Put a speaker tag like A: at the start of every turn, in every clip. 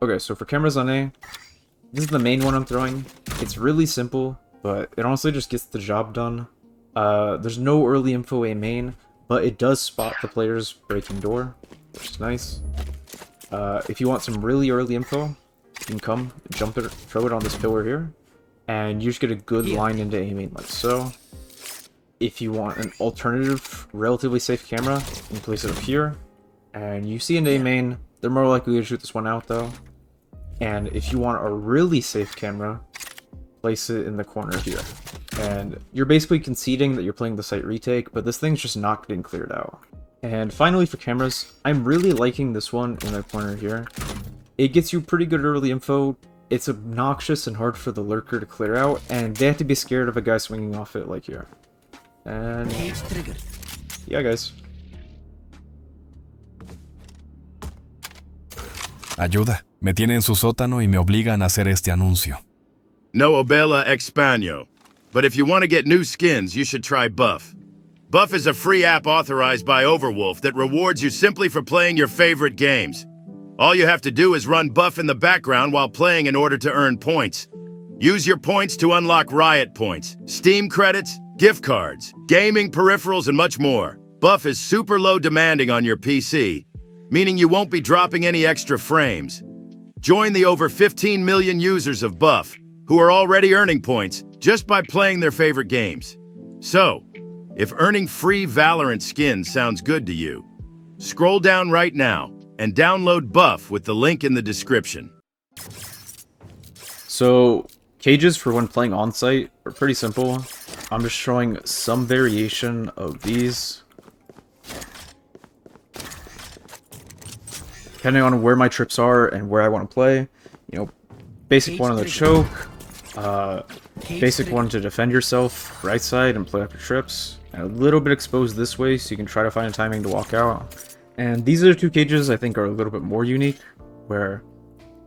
A: Okay, so for cameras on A, this is the main one I'm throwing. It's really simple, but it honestly just gets the job done. There's no early info A main, but it does spot the players breaking door, which is nice. If you want some really early info, you can come, jump it, throw it on this pillar here, and you just get a good line into A main like so. If you want an alternative, relatively safe camera, you can place it up here, and you see an A main. They're more likely to shoot this one out though. And if you want a really safe camera, place it in the corner here. And you're basically conceding that you're playing the site retake, but this thing's just not getting cleared out. And finally for cameras, I'm really liking this one in the corner here. It gets you pretty good early info. It's obnoxious and hard for the lurker to clear out, and they have to be scared of a guy swinging off it like here. And yeah, guys.
B: Ayuda. Me tiene en su sótano y me obligan a hacer este anuncio.
C: No Obela Expanyo. But if you want to get new skins, you should try Buff. Buff is a free app authorized by Overwolf that rewards you simply for playing your favorite games. All you have to do is run Buff in the background while playing in order to earn points. Use your points to unlock Riot points, Steam credits, gift cards, gaming peripherals, and much more. Buff is super low demanding on your PC, meaning you won't be dropping any extra frames. Join the over 15 million users of Buff, who are already earning points just by playing their favorite games. So, if earning free Valorant skins sounds good to you, scroll down right now and download Buff with the link in the description.
A: So, cages for when playing on-site are pretty simple. I'm just showing some variation of these. Depending on where my trips are and where I want to play. You know, basic one on the choke, basic one to defend yourself, right side, and play up your trips. And a little bit exposed this way, so you can try to find a timing to walk out. And these are the two cages I think are a little bit more unique, where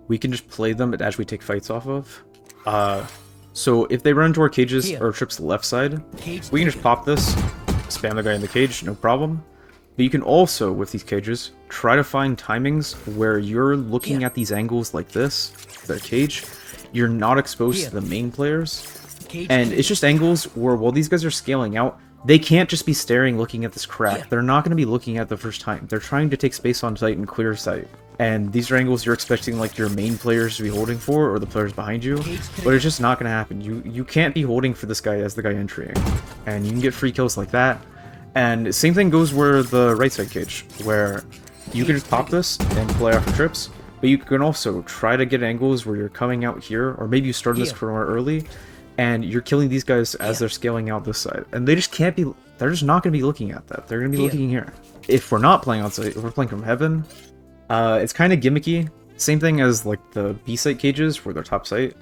A: we can just play them as we take fights off of. So if they run into our cages or trips left side, we can just pop this, spam the guy in the cage, no problem. But you can also, with these cages, try to find timings where you're looking at these angles like this, their cage, you're not exposed to the main players. And it's just angles where, while these guys are scaling out, they can't just be staring looking at this crack. They're not going to be looking at the first time. They're trying to take space on site and clear sight. And these are angles you're expecting like your main players to be holding for, or the players behind you, but it's just not going to happen. You can't be holding for this guy as the guy entering. And you can get free kills like that. And same thing goes where the right side cage, where you can just pop this and play off your trips, but you can also try to get angles where you're coming out here, or maybe you start this corner early, and you're killing these guys as they're scaling out this side. And they just can't be, they're just not going to be looking at that. They're going to be looking here. If we're not playing on site, if we're playing from heaven, it's kind of gimmicky. Same thing as like the B site cages where they're top site.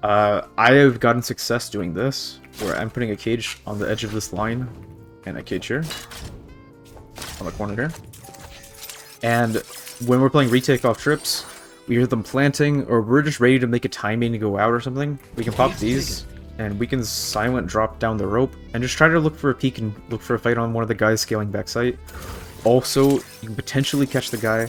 A: I have gotten success doing this, where I'm putting a cage on the edge of this line, and a cage here, on the corner here. And when we're playing retake off trips, we hear them planting, or we're just ready to make a timing to go out or something, we can pop these, and we can silent drop down the rope, and just try to look for a peek and look for a fight on one of the guys scaling backside. Also, you can potentially catch the guy.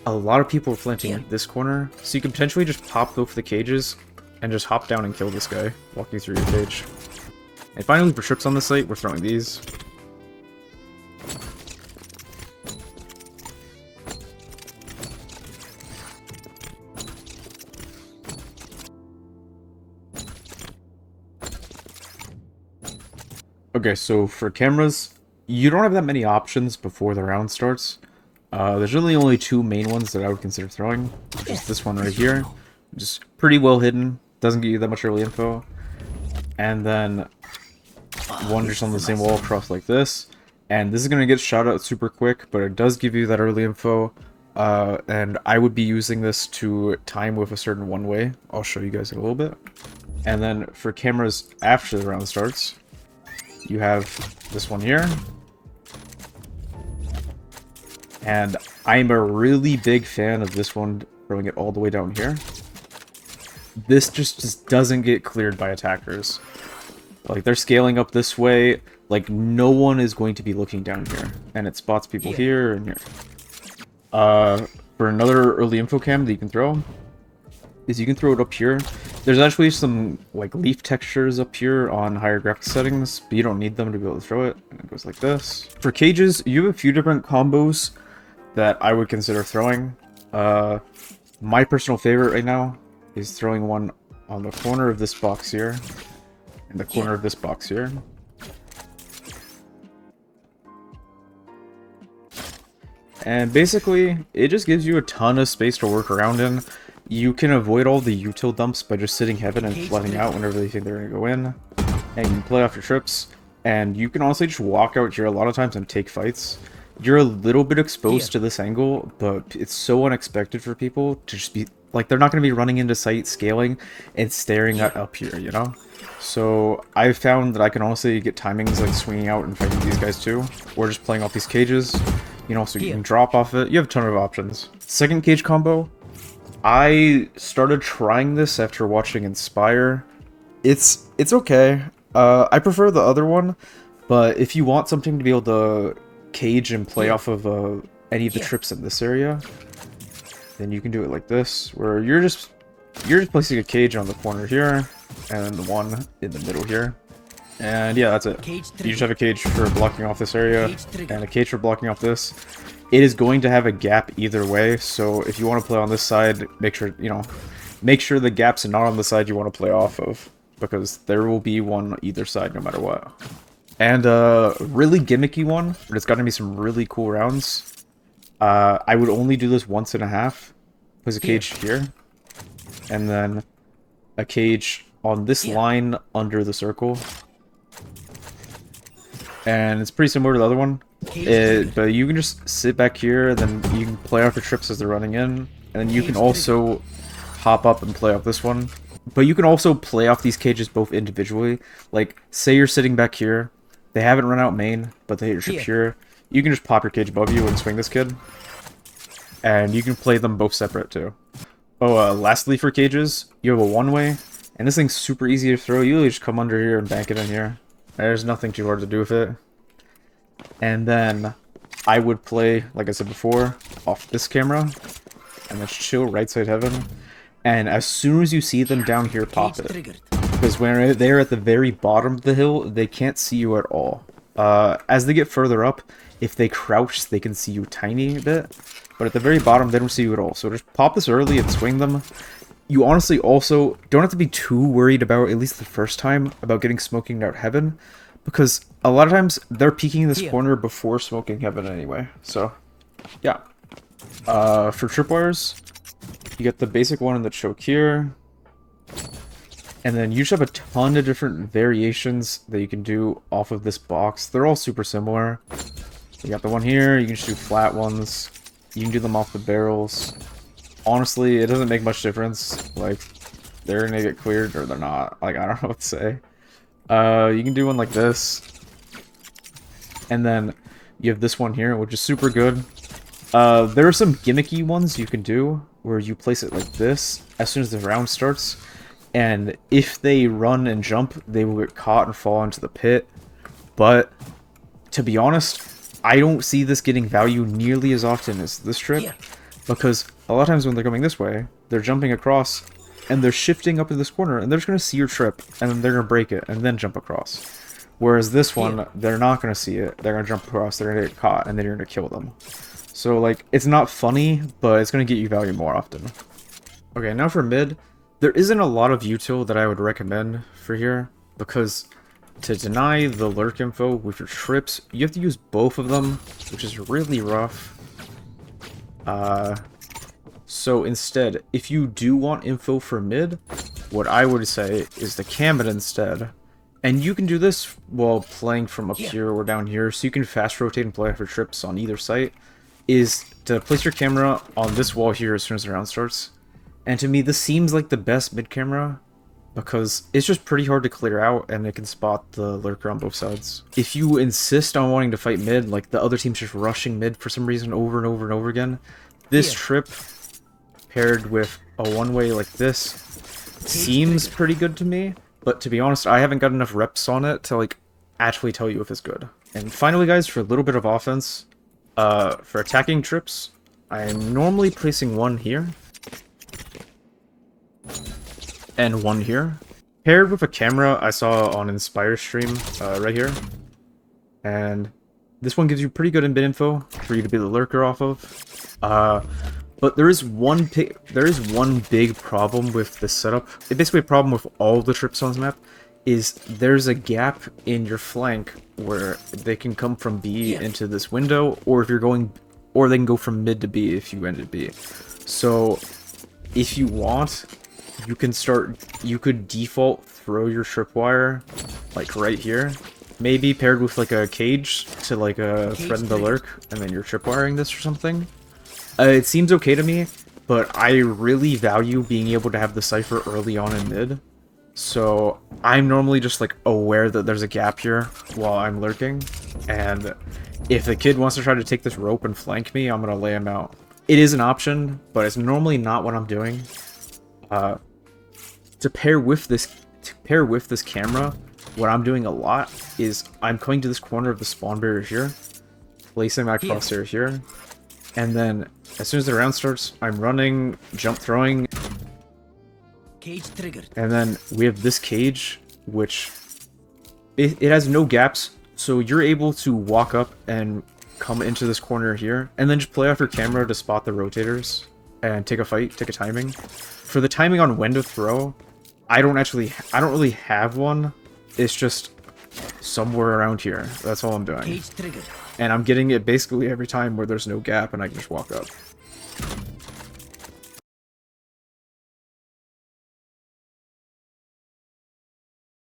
A: A lot of people are planting this corner, so you can potentially just pop both the cages, and just hop down and kill this guy, walking through your cage. And finally, for trips on the site, we're throwing these. Okay, so for cameras, you don't have that many options before the round starts. There's really only two main ones that I would consider throwing, which is this one right here, just pretty well hidden, doesn't give you that much early info, and then one just on the same wall across like this, and this is going to get shot out super quick, but it does give you that early info, and I would be using this to time with a certain one way. I'll show you guys in a little bit. And then for cameras after the round starts, you have this one here. And I'm a really big fan of this one, throwing it all the way down here. This just doesn't get cleared by attackers. Like, they're scaling up this way, like, no one is going to be looking down here. And it spots people here and here. For another early info cam that you can throw, is you can throw it up here. There's actually some like leaf textures up here on higher graphics settings, but you don't need them to be able to throw it. And it goes like this. For cages, you have a few different combos that I would consider throwing. My personal favorite right now is throwing one on the corner of this box here, and the corner of this box here. And basically, it just gives you a ton of space to work around in. You can avoid all the util dumps by just sitting heaven and flooding out whenever they think they're going to go in. And you can play off your trips. And you can honestly just walk out here a lot of times and take fights. You're a little bit exposed to this angle, but it's so unexpected for people to just be... Like, they're not going to be running into sight, scaling, and staring at up here, you know? So, I've found that I can honestly get timings like swinging out and fighting these guys too. Or just playing off these cages. You know, so you can drop off it. You have a ton of options. Second cage combo. I started trying this after watching Inspire. It's okay. I prefer the other one, but if you want something to be able to cage and play off of any of the trips in this area, then you can do it like this, where you're just placing a cage on the corner here, and then the one in the middle here. And yeah, that's it. You just have a cage for blocking off this area, and a cage for blocking off this. It is going to have a gap either way, so if you want to play on this side, make sure, you know, make sure the gap's not on the side you want to play off of, because there will be one on either side no matter what. And a really gimmicky one, but it's got to be some really cool rounds. I would only do this once and a half. Place a cage here, and then a cage on this line under the circle. And it's pretty similar to the other one, but you can just sit back here, and then you can play off your trips as they're running in, and then you can also hop up and play off this one. But you can also play off these cages both individually. Like, say you're sitting back here, they haven't run out main, but they hit your trip here. You can just pop your cage above you and swing this kid. And you can play them both separate too. Oh, lastly for cages, you have a one-way, and this thing's super easy to throw. You just come under here and bank it in here. There's nothing too hard to do with it. And then I would play, like I said before, off this camera, and then chill right side heaven. And as soon as you see them down here, pop it. Because when they're at the very bottom of the hill, they can't see you at all. As they get further up, if they crouch, they can see you tiny bit. But at the very bottom, they don't see you at all. So just pop this early and swing them. You honestly also don't have to be too worried about, at least the first time, about getting smoking out heaven. Because a lot of times, they're peeking this corner before smoking heaven anyway. So, yeah. For tripwires, you get the basic one in the choke here. And then you just have a ton of different variations that you can do off of this box. They're all super similar. You got the one here, you can just do flat ones. You can do them off the barrels. Honestly, it doesn't make much difference. Like, they're gonna get cleared or they're not. Like, I don't know what to say. You can do one like this. And then you have this one here, which is super good. There are some gimmicky ones you can do where you place it like this as soon as the round starts. And if they run and jump, they will get caught and fall into the pit. But, to be honest, I don't see this getting value nearly as often as this trip. Because a lot of times when they're coming this way, they're jumping across, and they're shifting up to this corner, and they're just going to see your trip, and then they're going to break it, and then jump across. Whereas this one, they're not going to see it, they're going to jump across, they're going to get caught, and then you're going to kill them. So, like, it's not funny, but it's going to get you value more often. Okay, now for mid. There isn't a lot of util that I would recommend for here, because to deny the lurk info with your trips, you have to use both of them, which is really rough. So instead, if you do want info for mid, what I would say is to cam it instead. And you can do this while playing from up here or down here, so you can fast rotate and play for trips on either site, is to place your camera on this wall here as soon as the round starts. And to me, this seems like the best mid camera, because it's just pretty hard to clear out, and it can spot the lurker on both sides. If you insist on wanting to fight mid, like the other team's just rushing mid for some reason over and over and over again, this trip, paired with a one-way like this, seems pretty good to me. But to be honest, I haven't got enough reps on it to like actually tell you if it's good. And finally, guys, for a little bit of offense, for attacking trips, I'm normally placing one here. and one here. Paired with a camera I saw on Inspire stream, right here. And this one gives you pretty good in-bit info for you to be the lurker off of. But there is one big problem with this setup. Basically a problem with all the trips on this map is there's a gap in your flank where they can come from B into this window, or if you're going, or they can go from mid to B if you end at B. So if you want, you could default throw your tripwire like right here, maybe paired with like a cage to like threaten the lurk, and then you're tripwiring this or something. It seems okay to me, but I really value being able to have the Cypher early on in mid. So I'm normally just like aware that there's a gap here while I'm lurking, and if the kid wants to try to take this rope and flank me, I'm gonna lay him out. It is an option, but it's normally not what I'm doing. To pair with this camera, what I'm doing a lot is I'm coming to this corner of the spawn barrier here, placing my crosshair here, and then as soon as the round starts, I'm running, jump throwing.
D: Cage triggered.
A: And then we have this cage, which it has no gaps, so you're able to walk up and come into this corner here, and then just play off your camera to spot the rotators and take a fight, take a timing. For the timing on when to throw, I don't really have one. It's just somewhere around here. That's all I'm doing.
D: Cage triggered.
A: And I'm getting it basically every time where there's no gap and I can just walk up.